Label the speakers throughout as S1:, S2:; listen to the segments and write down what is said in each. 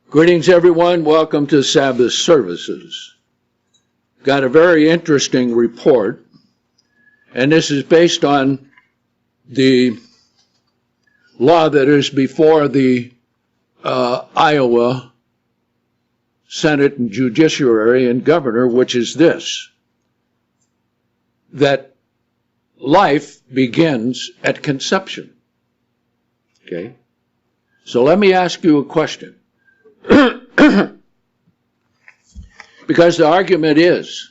S1: Greetings, everyone. Welcome to Sabbath services. Got a very interesting report, and this is based on the law that is before the Iowa Senate and Judiciary and Governor, which is this: that life begins at conception. Okay? So let me ask you a question. Because the argument is,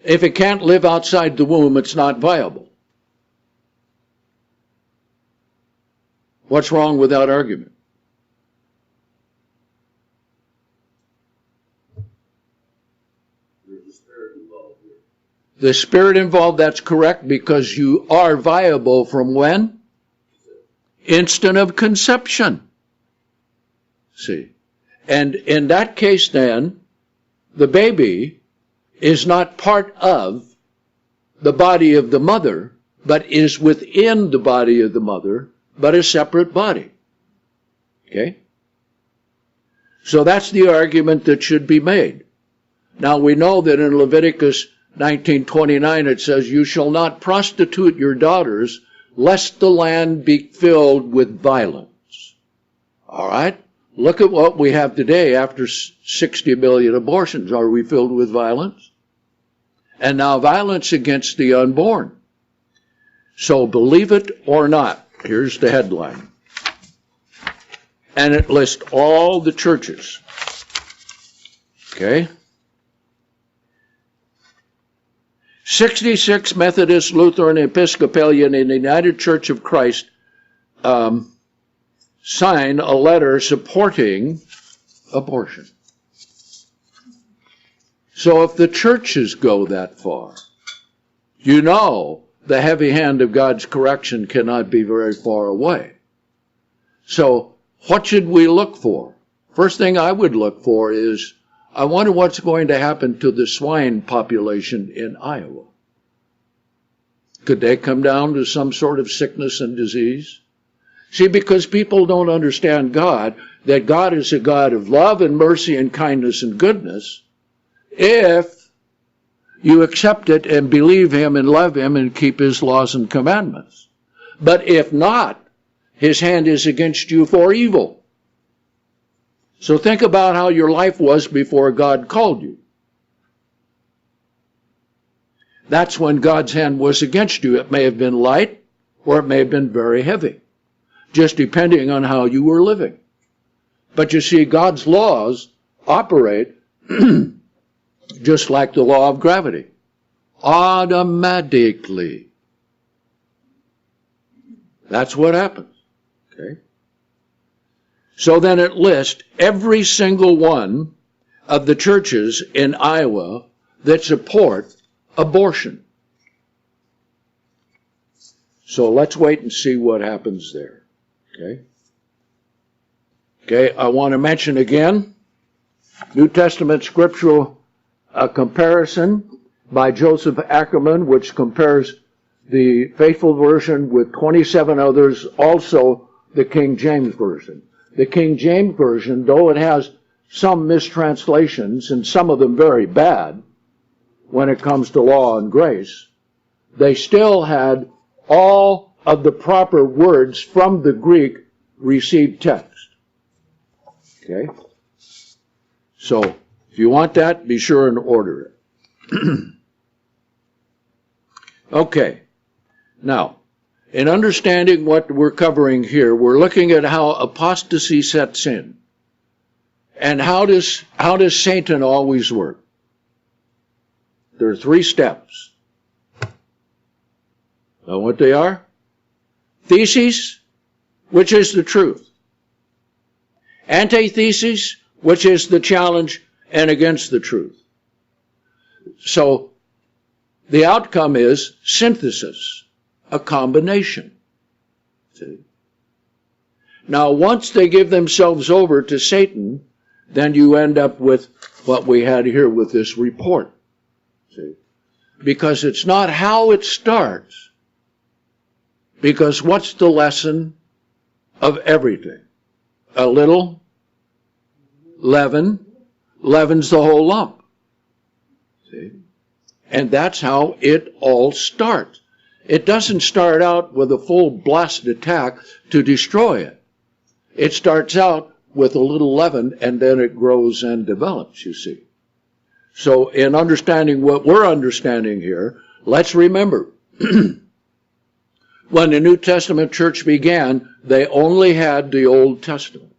S1: if it can't live outside the womb, it's not viable. What's wrong with that argument?
S2: There's a spirit involved here.
S1: The spirit involved, that's correct, because you are viable from when? Instant of conception. See, and in that case then, the baby is not part of the body of the mother, but is within the body of the mother, but a separate body. Okay? So that's the argument that should be made. Now we know that in Leviticus 19:29 it says, "You shall not prostitute your daughters, lest the land be filled with violence." All right? Look at what we have today after 60 million abortions. Are we filled with violence? And now violence against the unborn. So believe it or not, here's the headline. And it lists all the churches. Okay? 66 Methodist, Lutheran, Episcopalian, and the United Church of Christ sign a letter supporting abortion. So if the churches go that far, you know the heavy hand of God's correction cannot be very far away. So what should we look for? First thing I would look for is, I wonder what's going to happen to the swine population in Iowa. Could they come down to some sort of sickness and disease? See, because people don't understand God, that God is a God of love and mercy and kindness and goodness, if you accept it and believe Him and love Him and keep His laws and commandments. But if not, His hand is against you for evil. So think about how your life was before God called you. That's when God's hand was against you. It may have been light or it may have been very heavy, just depending on how you were living. But you see, God's laws operate just like the law of gravity, automatically. That's what happens. Okay? So then it lists every single one of the churches in Iowa that support abortion. So let's wait and see what happens there. Okay. Okay, I want to mention again, New Testament scriptural comparison by Joseph Ackerman, which compares the faithful version with 27 others, also the King James Version. The King James Version, though it has some mistranslations, and some of them very bad when it comes to law and grace, they still had all of the proper words from the Greek received text. Okay? So, if you want that, be sure and order it. Okay. Now, in understanding what we're covering here, we're looking at how apostasy sets in. And how does Satan always work? There are 3 steps. Know what they are? Thesis, which is the truth. Antithesis, which is the challenge and against the truth. So the outcome is synthesis, a combination. See? Now, once they give themselves over to Satan, then you end up with what we had here with this report. See? Because it's not how it starts. Because what's the lesson of everything? A little leaven leavens the whole lump. See? And that's how it all starts. It doesn't start out with a full blast attack to destroy it. It starts out with a little leaven, and then it grows and develops, you see. So in understanding what we're understanding here, let's remember, when the New Testament church began, they only had the Old Testament.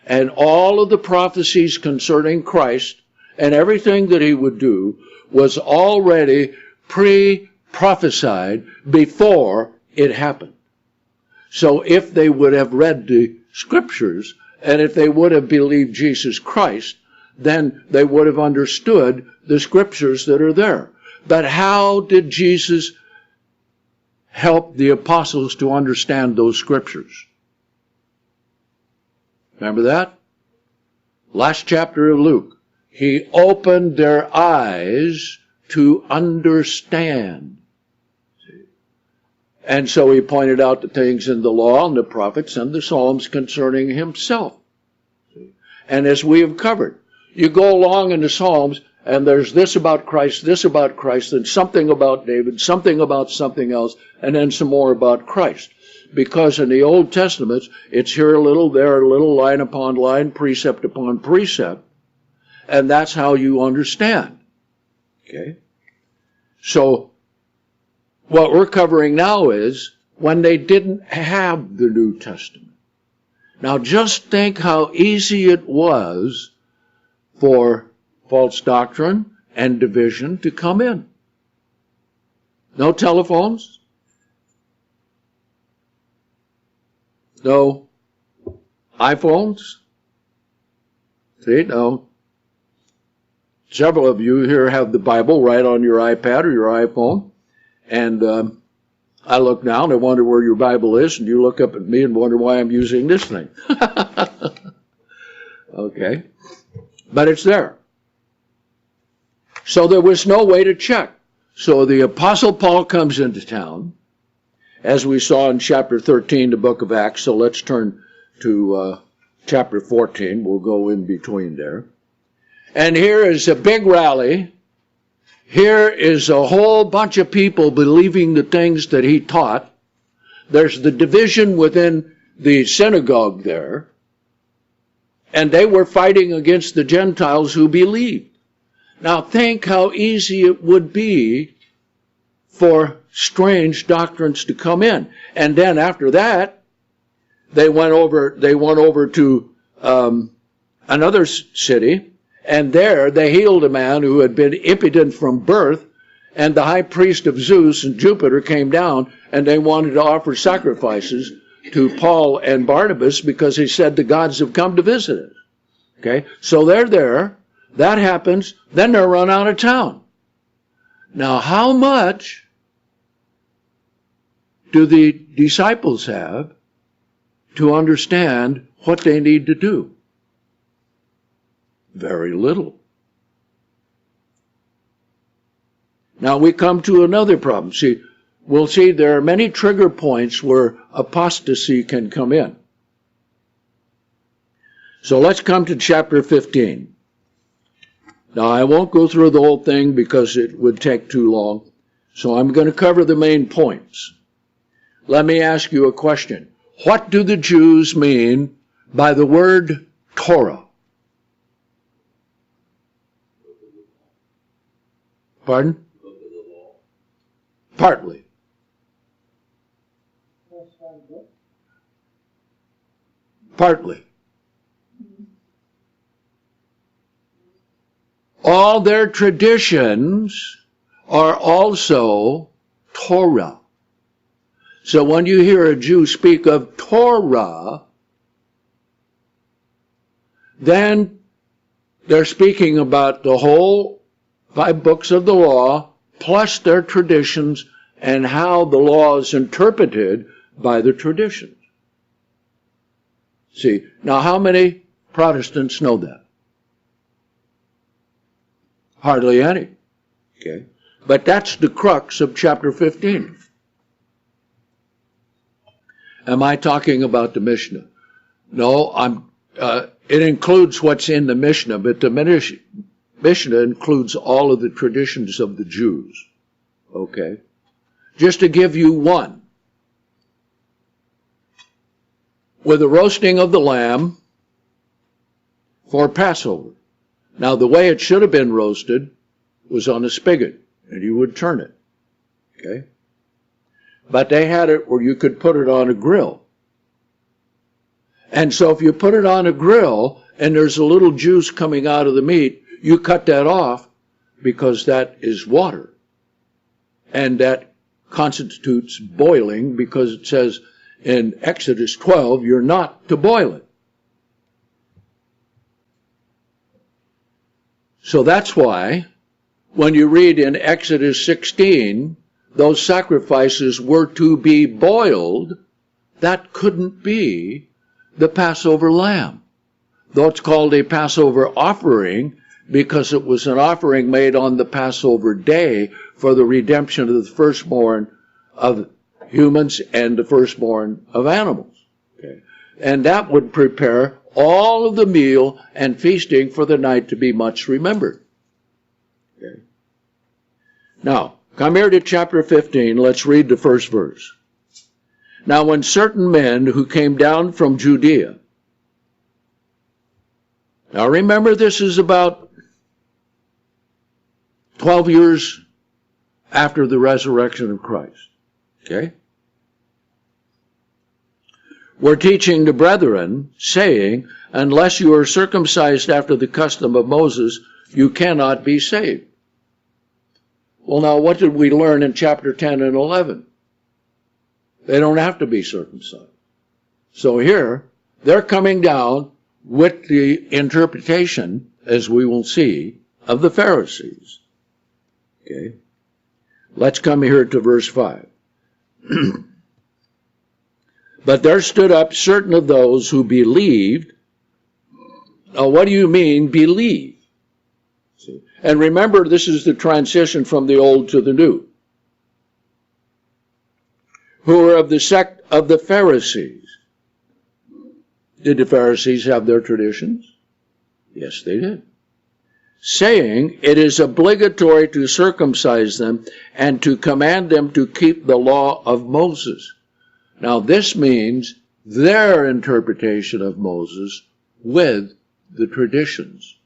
S1: And all of the prophecies concerning Christ and everything that he would do was already prophesied before it happened. So if they would have read the scriptures, and if they would have believed Jesus Christ, then they would have understood the scriptures that are there. But how did Jesus help the apostles to understand those scriptures? Remember that? Last chapter of Luke. He opened their eyes to understand. And so he pointed out the things in the law and the prophets and the Psalms concerning himself. And as we have covered, you go along in the Psalms and there's this about Christ, and something about David, something about something else, and then some more about Christ. Because in the Old Testament, it's here a little, there a little, line upon line, precept upon precept. And that's how you understand. Okay? So, what we're covering now is when they didn't have the New Testament. Now just think how easy it was for false doctrine and division to come in. No telephones. No iPhones. See, no. Several of you here have the Bible right on your iPad or your iPhone. And I look down and wonder where your Bible is, and you look up at me and wonder why I'm using this thing. Okay. But it's there. So there was no way to check. So the Apostle Paul comes into town, as we saw in chapter 13, the book of Acts. So let's turn to chapter 14. We'll go in between there. And here is a big rally. Here is a whole bunch of people believing the things that he taught. There's the division within the synagogue there. And they were fighting against the Gentiles who believed. Now think how easy it would be for strange doctrines to come in. And then after that, they went over to another city. And there they healed a man who had been impotent from birth, and the high priest of Zeus and Jupiter came down, and they wanted to offer sacrifices to Paul and Barnabas because he said the gods have come to visit us. Okay, so they're there. That happens. Then they're run out of town. Now, how much do the disciples have to understand what they need to do? Very little. Now we come to another problem. We'll see there are many trigger points where apostasy can come in. So let's come to chapter 15. Now I won't go through the whole thing because it would take too long. So I'm going to cover the main points. Let me ask you a question. What do the Jews mean by the word Torah? Pardon? Partly. Partly. All their traditions are also Torah. So when you hear a Jew speak of Torah, then they're speaking about the whole 5 books of the law, plus their traditions and how the law is interpreted by the traditions. See, now how many Protestants know that? Hardly any. Okay? But that's the crux of chapter 15. Am I talking about the Mishnah? No, it includes what's in the Mishnah, but the Mishnah includes all of the traditions of the Jews. Okay? Just to give you one. With the roasting of the lamb for Passover. Now, the way it should have been roasted was on a spigot, and you would turn it. Okay? But they had it where you could put it on a grill. And so if you put it on a grill and there's a little juice coming out of the meat, you cut that off because that is water. And that constitutes boiling because it says in Exodus 12, you're not to boil it. So that's why when you read in Exodus 16, those sacrifices were to be boiled, that couldn't be the Passover lamb. Though it's called a Passover offering because it was an offering made on the Passover day for the redemption of the firstborn of humans and the firstborn of animals. Okay. And that would prepare all of the meal and feasting for the night to be much remembered. Okay. Now, come here to chapter 15. Let's read the first verse. Now, when certain men who came down from Judea, now remember this is about 12 years after the resurrection of Christ, okay? Were teaching the brethren, saying, unless you are circumcised after the custom of Moses, you cannot be saved. Well, now, what did we learn in chapter 10 and 11? They don't have to be circumcised. So here, they're coming down with the interpretation, as we will see, of the Pharisees. Okay? Let's come here to verse 5. But there stood up certain of those who believed. Now, what do you mean, believe? See? And remember, this is the transition from the old to the new. Who were of the sect of the Pharisees. Did the Pharisees have their traditions? Yes, they did. Saying, it is obligatory to circumcise them and to command them to keep the law of Moses. Now, this means their interpretation of Moses with the traditions.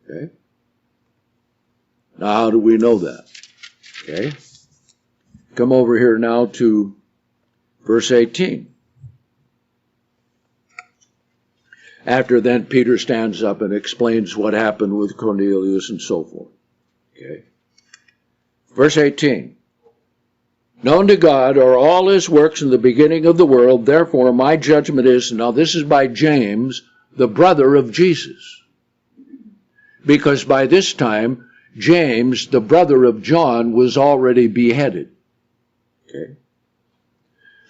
S1: Okay? Now, how do we know that? Okay? Come over here now to verse 18. After then, Peter stands up and explains what happened with Cornelius and so forth. Okay. Verse 18. Known to God are all his works in the beginning of the world, therefore my judgment is, now this is by James, the brother of Jesus. Because by this time, James, the brother of John, was already beheaded. Okay.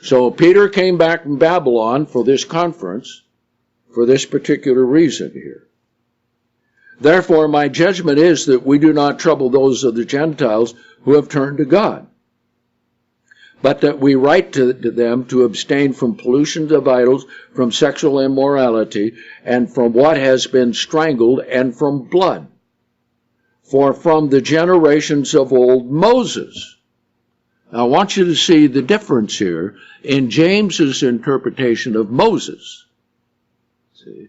S1: So Peter came back from Babylon for this conference, for this particular reason here. Therefore, my judgment is that we do not trouble those of the Gentiles who have turned to God, but that we write to them to abstain from pollutions of idols, from sexual immorality, and from what has been strangled, and from blood. For from the generations of old Moses. Now, I want you to see the difference here in James's interpretation of Moses. See?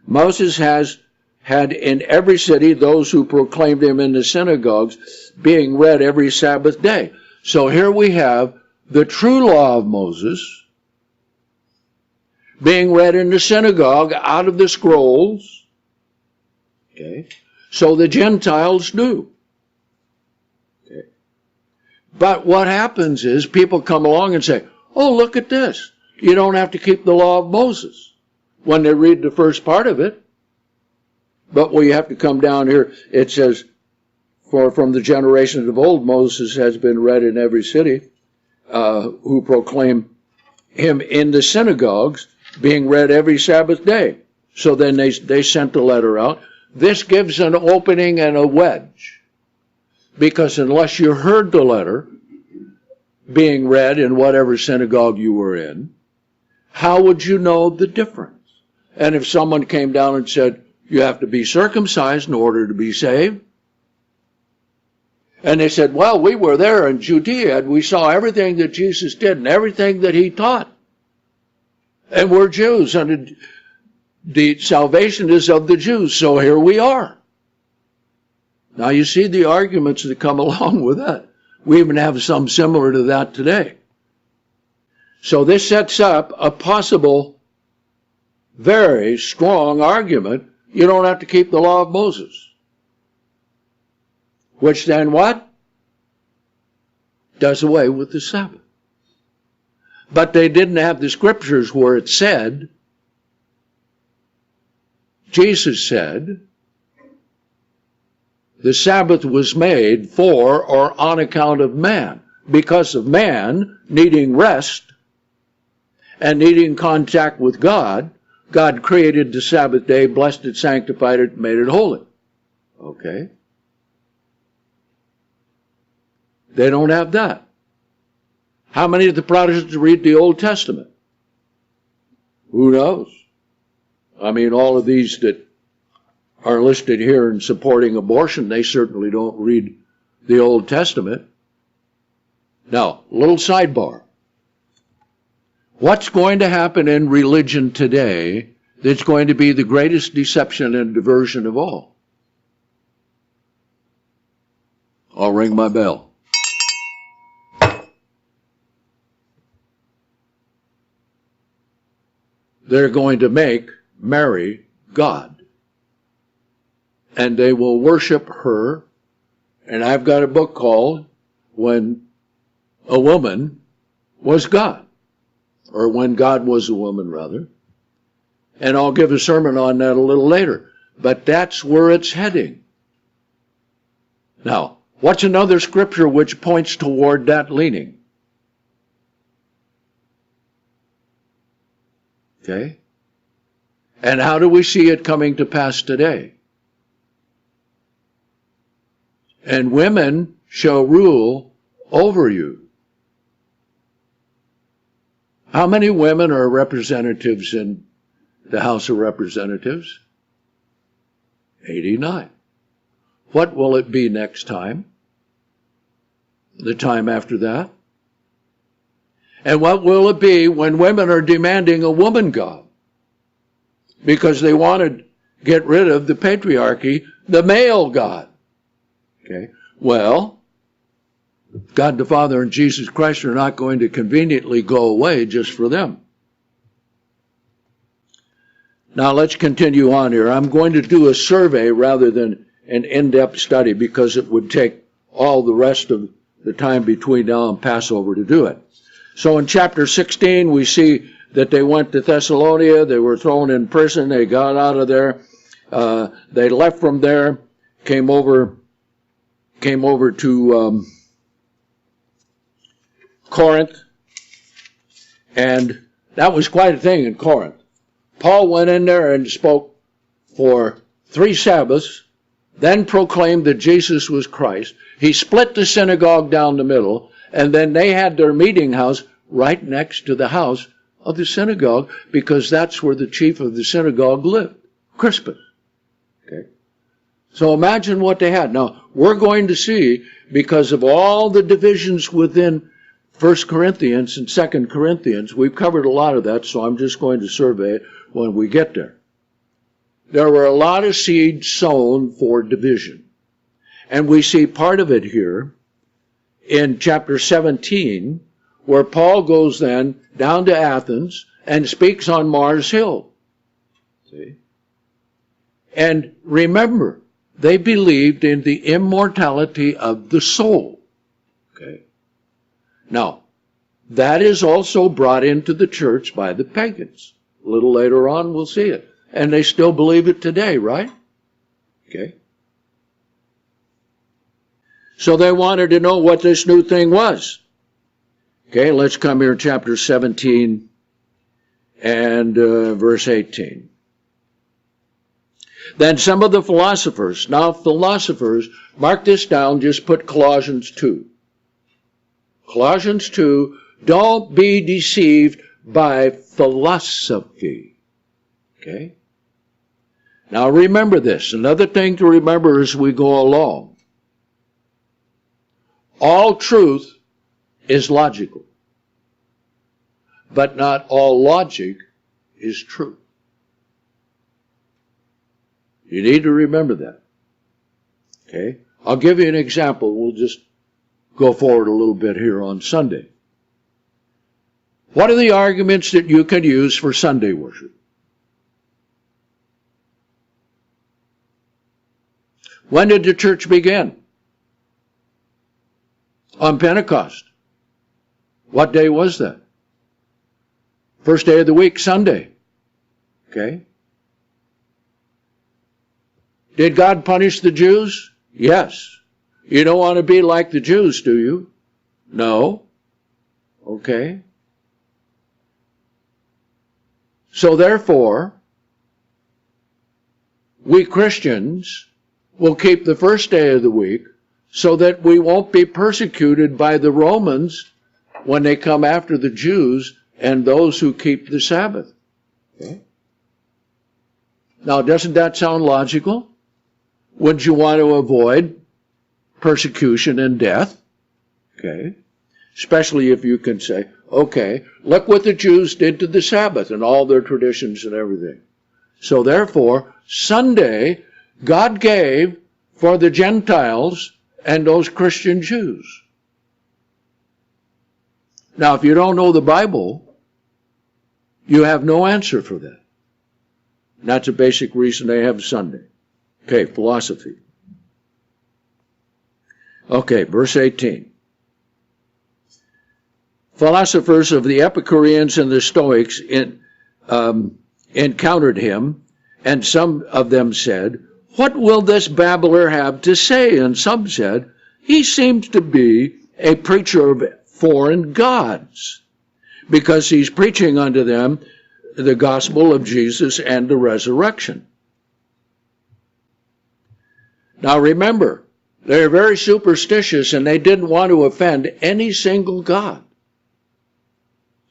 S1: Moses has had in every city those who proclaimed him in the synagogues, being read every Sabbath day. So here we have the true law of Moses being read in the synagogue out of the scrolls. Okay? So the Gentiles do. Okay? But what happens is people come along and say, oh, look at this. You don't have to keep the law of Moses when they read the first part of it. But when you have to come down here, it says, for from the generations of old, Moses has been read in every city, who proclaim him in the synagogues, being read every Sabbath day. So then they sent a letter out this gives an opening and a wedge. Because unless you heard the letter being read in whatever synagogue you were in, how would you know the difference? And if someone came down and said, you have to be circumcised in order to be saved, and they said, well, we were there in Judea and we saw everything that Jesus did and everything that he taught. And we're Jews and the salvation is of the Jews, so here we are. Now you see the arguments that come along with that. We even have some similar to that today. So this sets up a possible, very strong argument. You don't have to keep the law of Moses. Which then what? Does away with the Sabbath. But they didn't have the scriptures where it said, Jesus said, the Sabbath was made for or on account of man. Because of man needing rest and needing contact with God, God created the Sabbath day, blessed it, sanctified it, made it holy. Okay? They don't have that. How many of the Protestants read the Old Testament? Who knows? I mean, all of these that are listed here in supporting abortion, they certainly don't read the Old Testament. Now, little sidebar. What's going to happen in religion today that's going to be the greatest deception and diversion of all? I'll ring my bell. They're going to make Mary God. And they will worship her. And I've got a book called When a Woman Was God. Or When God Was a Woman, rather. And I'll give a sermon on that a little later. But that's where it's heading. Now, what's another scripture which points toward that leaning? Okay? And how do we see it coming to pass today? And women shall rule over you. How many women are representatives in the House of Representatives? 89. What will it be next time? The time after that? And what will it be when women are demanding a woman God? Because they want to get rid of the patriarchy, the male God. Okay? Well, God the Father and Jesus Christ are not going to conveniently go away just for them. Now let's continue on here. I'm going to do a survey rather than an in-depth study because it would take all the rest of the time between now and Passover to do it. So in chapter 16, we see that they went to Thessalonica. They were thrown in prison. They got out of there. They left from there, came over to Corinth. And that was quite a thing in Corinth. Paul went in there and spoke for 3 Sabbaths, then proclaimed that Jesus was Christ. He split the synagogue down the middle, and then they had their meeting house right next to the house of the synagogue because that's where the chief of the synagogue lived, Crispus. Okay. So imagine what they had. Now, we're going to see, because of all the divisions within 1 Corinthians and 2 Corinthians, we've covered a lot of that, so I'm just going to survey it when we get there. There were a lot of seeds sown for division. And we see part of it here in chapter 17, where Paul goes then down to Athens and speaks on Mars Hill. See? And remember, they believed in the immortality of the soul. Okay. Now, that is also brought into the church by the pagans. A little later on, we'll see it. And they still believe it today, right? Okay. So they wanted to know what this new thing was. Okay, let's come here, chapter 17 and verse 18. Then some of the philosophers, now philosophers, mark this down, just put Colossians 2. Colossians 2, don't be deceived by philosophy. Okay? Now remember this. Another thing to remember as we go along. All truth is logical. But not all logic is true. You need to remember that. Okay? I'll give you an example. We'll just go forward a little bit here on Sunday. What are the arguments that you can use for Sunday worship? When did the church begin? On Pentecost. What day was that? First day of the week, Sunday. Okay? Did God punish the Jews? Yes. You don't want to be like the Jews, do you? No. Okay. So therefore, we Christians will keep the first day of the week so that we won't be persecuted by the Romans when they come after the Jews and those who keep the Sabbath. Okay. Now, doesn't that sound logical? Wouldn't you want to avoid persecution and death? Okay. Especially if you can say, okay, look what the Jews did to the Sabbath and all their traditions and everything. So therefore, Sunday, God gave for the Gentiles and those Christian Jews. Now, if you don't know the Bible, you have no answer for that. And that's a basic reason they have Sunday. Okay, philosophy. Okay, verse 18. Philosophers of the Epicureans and the Stoics encountered him, and some of them said, "What will this babbler have to say?" And some said, "He seems to be a preacher of foreign gods, because he's preaching unto them the gospel of Jesus and the resurrection." Now remember, they're very superstitious and they didn't want to offend any single god.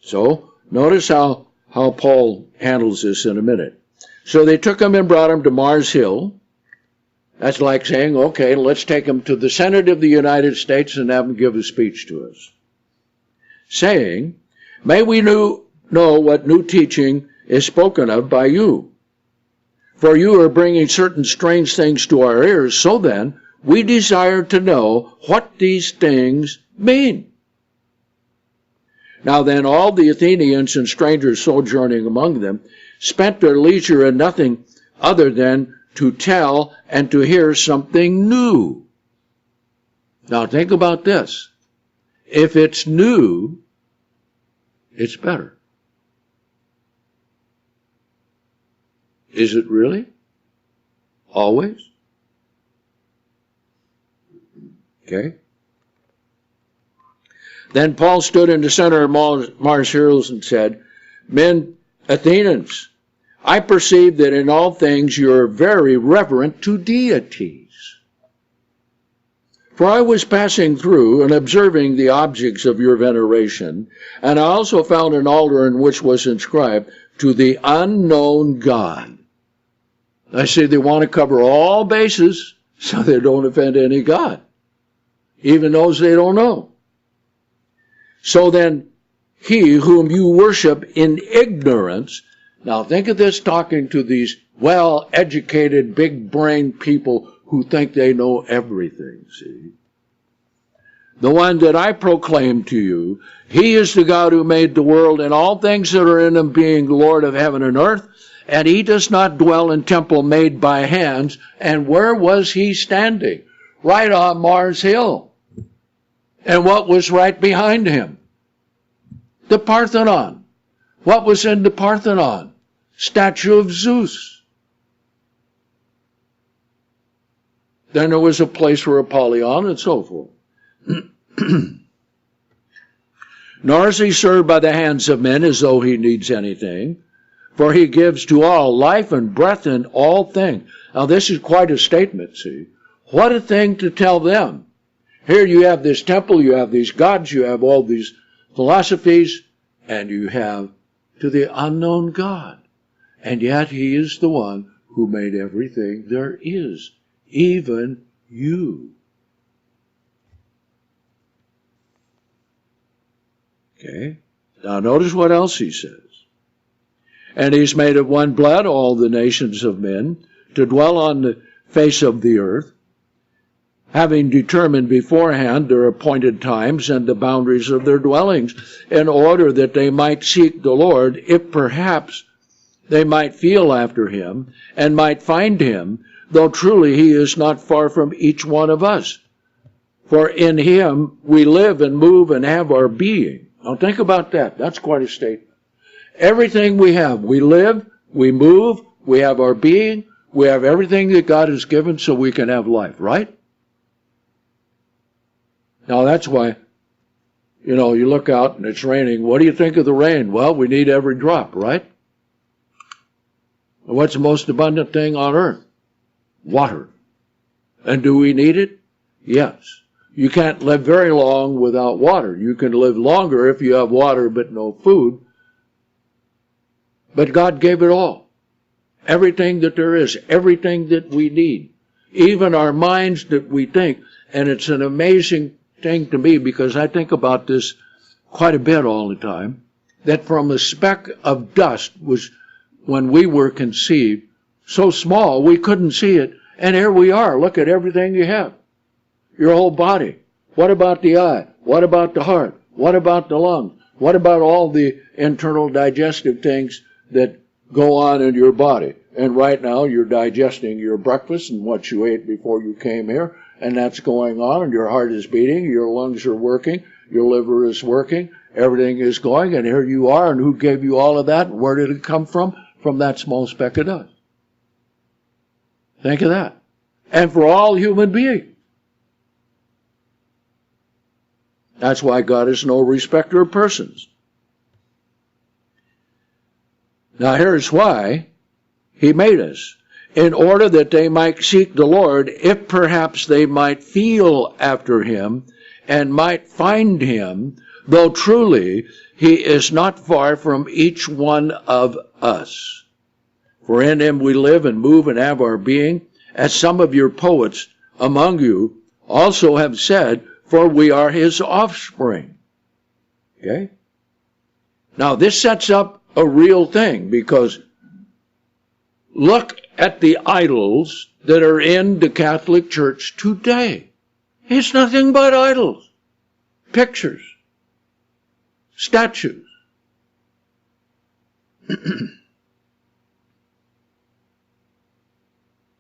S1: So notice how Paul handles this in a minute. So they took him and brought him to Mars Hill. That's like saying, okay, let's take him to the Senate of the United States and have him give a speech to us. Saying, "May we know what new teaching is spoken of by you. For you are bringing certain strange things to our ears, so then we desire to know what these things mean." Now then, all the Athenians and strangers sojourning among them spent their leisure in nothing other than to tell and to hear something new. Now think about this. If it's new, it's better. Is it really? Always? Okay. Then Paul stood in the center of Mars Hills and said, "Men, Athenians, I perceive that in all things you are very reverent to deities. For I was passing through and observing the objects of your veneration, and I also found an altar in which was inscribed, 'To the unknown God.'" I say they want to cover all bases so they don't offend any God, even those they don't know. "So then, he whom you worship in ignorance," now think of this talking to these well-educated, big-brained people who think they know everything, see? "The one that I proclaim to you, he is the God who made the world and all things that are in them, being the Lord of heaven and earth, and he does not dwell in temple made by hands." And where was he standing? Right on Mars Hill. And what was right behind him? The Parthenon. What was in the Parthenon? Statue of Zeus. Then there was a place for Apollyon and so forth. "Nor is he served by the hands of men as though he needs anything, For he gives to all life and breath in all things. Now this is quite a statement, see. What a thing to tell them. Here you have this temple, you have these gods, you have all these philosophies, and you have to the unknown God. And yet he is the one who made everything there is, even you. Okay? Now notice what else he says. And he's made of one blood all the nations of men to dwell on the face of the earth, having determined beforehand their appointed times and the boundaries of their dwellings, in order that they might seek the Lord, if perhaps they might feel after him, and might find him, though truly he is not far from each one of us. For in him we live and move and have our being. Now think about that. That's quite a statement. Everything we have, we live, we move, we have our being, we have everything that God has given so we can have life, right? Now that's why, you look out and it's raining. What do you think of the rain? Well, we need every drop, right? And what's the most abundant thing on earth? Water. And do we need it? Yes. You can't live very long without water. You can live longer if you have water but no food. But God gave it all. Everything that there is, everything that we need, even our minds that we think. And it's an amazing thing to me, because I think about this quite a bit all the time, that from a speck of dust was, when we were conceived, so small we couldn't see it. And here we are. Look at everything you have. Your whole body. What about the eye? What about the heart? What about the lungs? What about all the internal digestive things that go on in your body? And right now you're digesting your breakfast and what you ate before you came here, and that's going on, and your heart is beating, your lungs are working, your liver is working, everything is going, and here you are, and who gave you all of that? Where did it come from? From that small speck of dust. Think of that. And for all human beings. That's why God is no respecter of persons. Now here's why he made us. In order that they might seek the Lord, if perhaps they might feel after him, and might find him, though truly he is not far from each one of us. For in him we live and move and have our being, as some of your poets among you also have said, for we are his offspring. Okay? Now this sets up a real thing, because look at the idols that are in the Catholic Church today. It's nothing but idols, pictures, statues.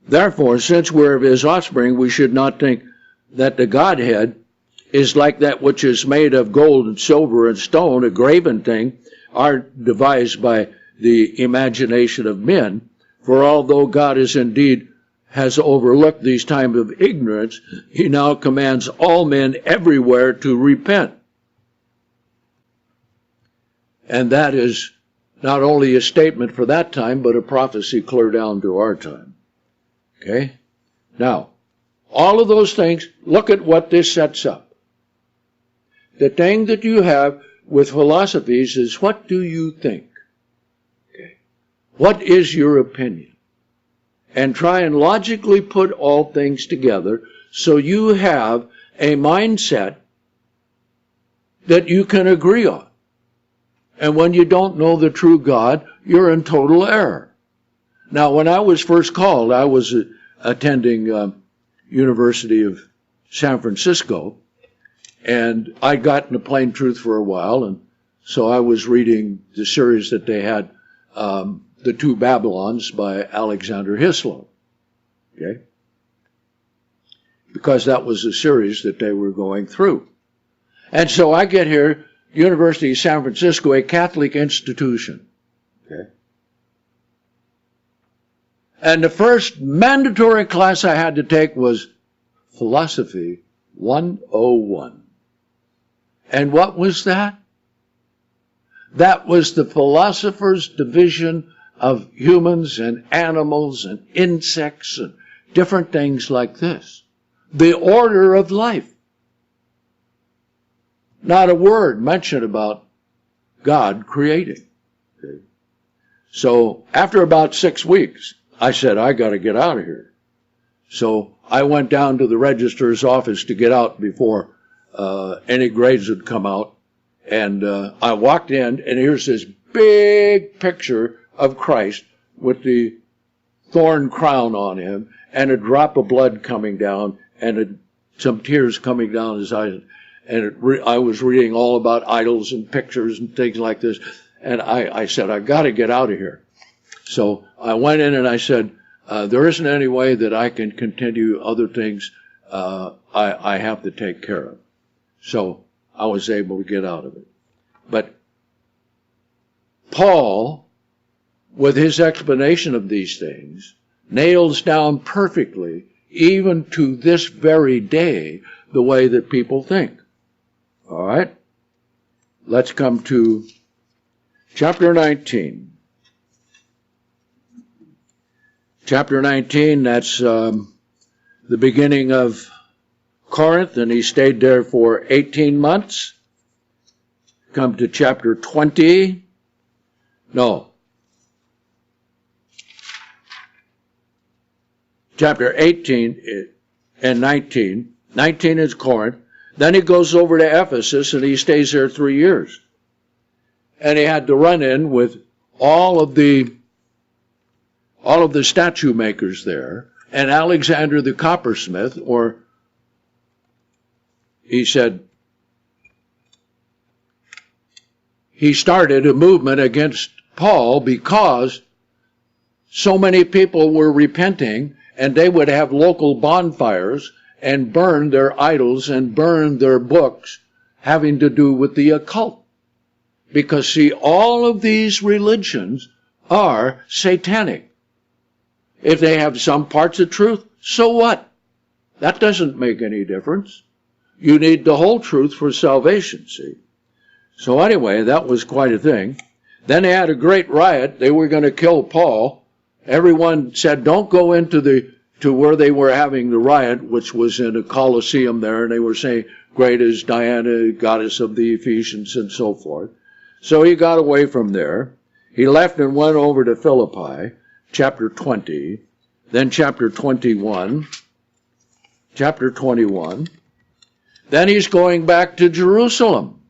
S1: Therefore, since we're of his offspring, we should not think that the Godhead is like that which is made of gold and silver and stone, a graven thing, are devised by the imagination of men. For although God has overlooked these times of ignorance, he now commands all men everywhere to repent. And that is not only a statement for that time, but a prophecy clear down to our time. Okay? Now, all of those things, look at what this sets up. The thing that you have with philosophies is, what do you think? Okay. What is your opinion? And try and logically put all things together so you have a mindset that you can agree on. And when you don't know the true God, you're in total error. Now, when I was first called, I was attending University of San Francisco, and I'd gotten to Plain Truth for a while, and so I was reading the series that they had, The Two Babylons by Alexander Hislop, okay? Because that was the series that they were going through. And so I get here, University of San Francisco, a Catholic institution, okay? And the first mandatory class I had to take was Philosophy 101. And what was that? That was the philosopher's division of humans and animals and insects and different things like this. The order of life. Not a word mentioned about God creating. Okay. So after about 6 weeks, I said, I got to get out of here. So I went down to the registrar's office to get out before any grades would come out. And I walked in, and here's this big picture of Christ with the thorn crown on him and a drop of blood coming down and some tears coming down his eyes. And I was reading all about idols and pictures and things like this. And I said, I got to get out of here. So I went in and I said, there isn't any way that I can continue other things I have to take care of. So I was able to get out of it. But Paul, with his explanation of these things, nails down perfectly, even to this very day, the way that people think. All right? Let's come to chapter 19. Chapter 19, that's the beginning of Corinth, and he stayed there for 18 months. Come to chapter 20. No. Chapter 18 and 19. 19 is Corinth. Then he goes over to Ephesus, and he stays there 3 years. And he had to run in with all of the statue makers there, and Alexander the coppersmith, or he said, he started a movement against Paul because so many people were repenting, and they would have local bonfires and burn their idols and burn their books having to do with the occult. Because, see, all of these religions are satanic. If they have some parts of truth, so what? That doesn't make any difference. You need the whole truth for salvation, see. So anyway, that was quite a thing. Then they had a great riot. They were going to kill Paul. Everyone said, don't go into to where they were having the riot, which was in a Colosseum there, and they were saying, great is Diana, goddess of the Ephesians, and so forth. So he got away from there. He left and went over to Philippi, chapter 20, then chapter 21, chapter 21. Then he's going back to Jerusalem.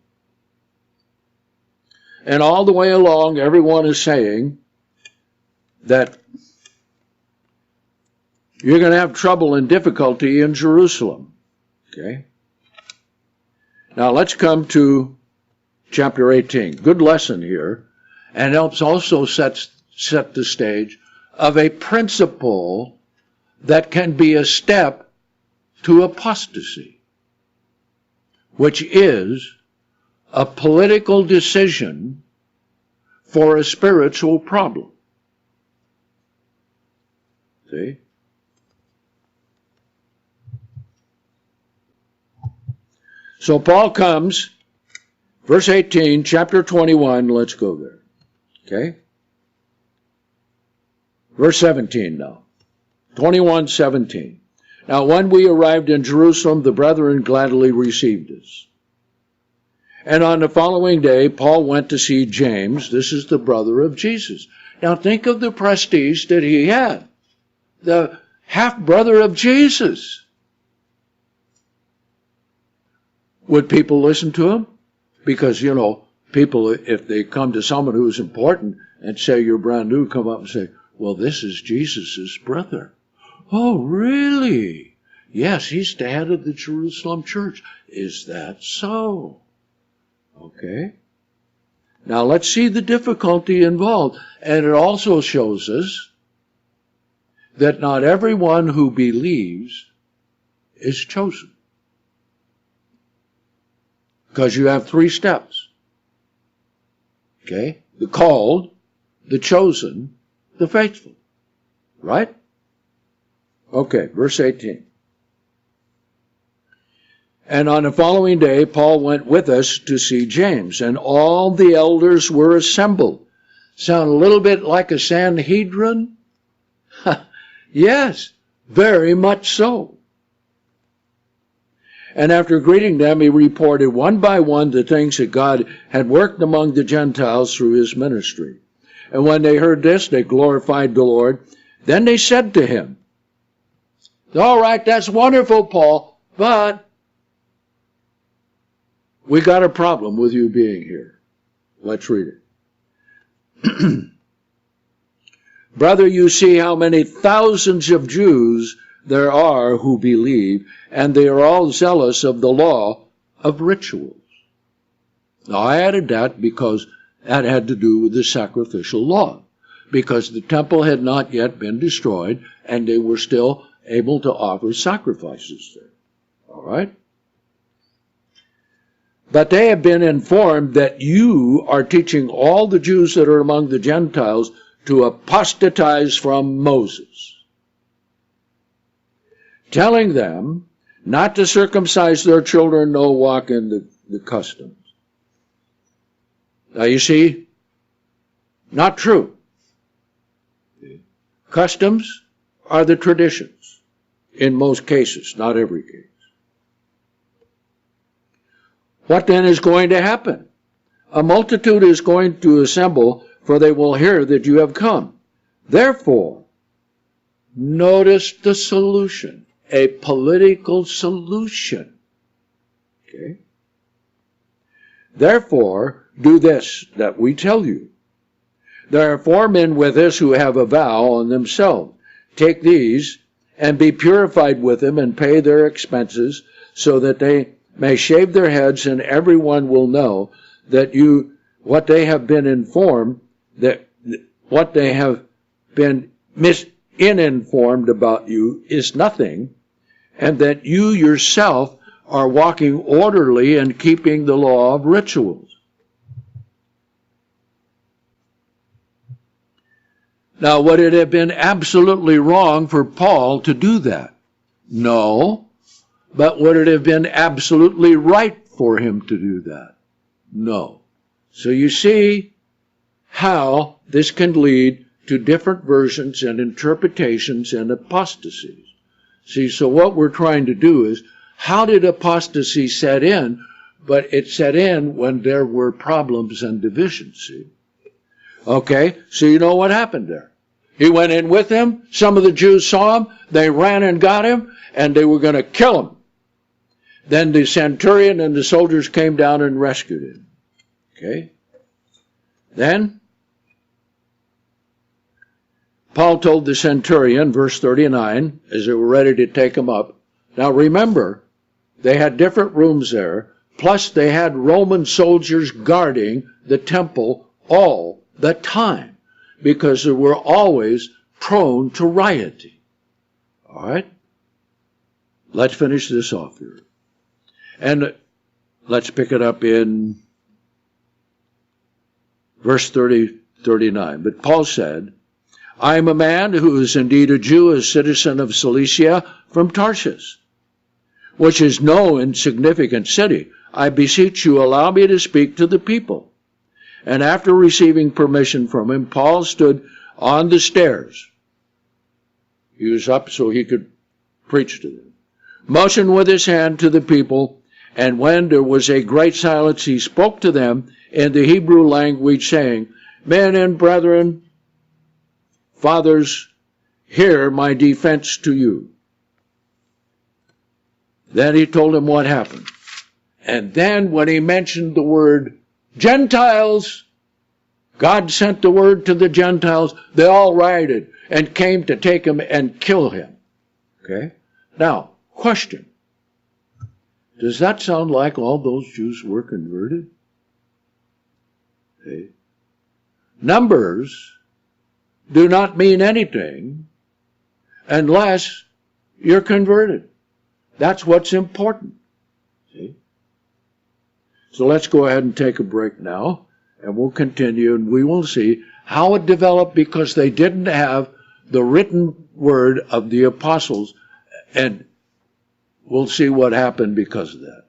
S1: And all the way along, everyone is saying that you're going to have trouble and difficulty in Jerusalem. Okay? Now let's come to chapter 18. Good lesson here. And helps also set the stage of a principle that can be a step to apostasy, which is a political decision for a spiritual problem. See? So Paul comes, verse 18, chapter 21, let's go there. Okay? Verse 17 now. 21:17. Now when we arrived in Jerusalem, the brethren gladly received us. And on the following day, Paul went to see James. This is the brother of Jesus. Now think of the prestige that he had. The half-brother of Jesus. Would people listen to him? Because, you know, people, if they come to someone who's important and say you're brand new, come up and say, well, this is Jesus' brother. Oh, really? Yes, he's the head of the Jerusalem church. Is that so? Okay. Now let's see the difficulty involved. And it also shows us that not everyone who believes is chosen. Because you have 3 steps. Okay? The called, the chosen, the faithful. Right? Okay, verse 18. And on the following day, Paul went with us to see James, and all the elders were assembled. sound a little bit like a Sanhedrin? Yes, very much so. And after greeting them, he reported one by one the things that God had worked among the Gentiles through his ministry. And when they heard this, they glorified the Lord. Then they said to him, all right, that's wonderful, Paul, but we got a problem with you being here. Let's read it. Brother, you see how many thousands of Jews there are who believe, and they are all zealous of the law of rituals. Now, I added that because that had to do with the sacrificial law, because the temple had not yet been destroyed, and they were still able to offer sacrifices there. All right? But they have been informed that you are teaching all the Jews that are among the Gentiles to apostatize from Moses, telling them not to circumcise their children, nor walk in the customs. Now you see, not true. Customs are the traditions in most cases, not every case. What then is going to happen? A multitude is going to assemble, for they will hear that you have come. Therefore, notice the solution, a political solution. Okay? Therefore, do this that we tell you. There are 4 men with us who have a vow on themselves. Take these and be purified with them and pay their expenses, so that they may shave their heads, and everyone will know that what they have been informed, that what they have been misinformed about you is nothing, and that you yourself are walking orderly and keeping the law of rituals. Now, would it have been absolutely wrong for Paul to do that? No. But would it have been absolutely right for him to do that? No. So you see how this can lead to different versions and interpretations and apostasies. See, so what we're trying to do is, how did apostasy set in? But it set in when there were problems and divisions, see? Okay, so you know what happened there. He went in with him. Some of the Jews saw him. They ran and got him, and they were going to kill him. Then the centurion and the soldiers came down and rescued him. Okay? Then, Paul told the centurion, verse 39, as they were ready to take him up. Now remember, they had different rooms there, plus they had Roman soldiers guarding the temple all the time, because they were always prone to rioting. All right? Let's finish this off here. And let's pick it up in verse 39. But Paul said, I am a man who is indeed a Jew, a citizen of Cilicia from Tarsus, which is no insignificant city. I beseech you, allow me to speak to the people. And after receiving permission from him, Paul stood on the stairs. He was up so he could preach to them. Motioned with his hand to the people, and when there was a great silence, he spoke to them in the Hebrew language, saying, Men and brethren, fathers, hear my defense to you. Then he told them what happened. And then when he mentioned the word Gentiles, God sent the word to the Gentiles, they all rioted and came to take him and kill him. Okay? Now, question. Does that sound like all those Jews were converted? Okay. Numbers do not mean anything unless you're converted. That's what's important. See? So let's go ahead and take a break now, and we'll continue, and we will see how it developed, because they didn't have the written word of the apostles, and we'll see what happened because of that.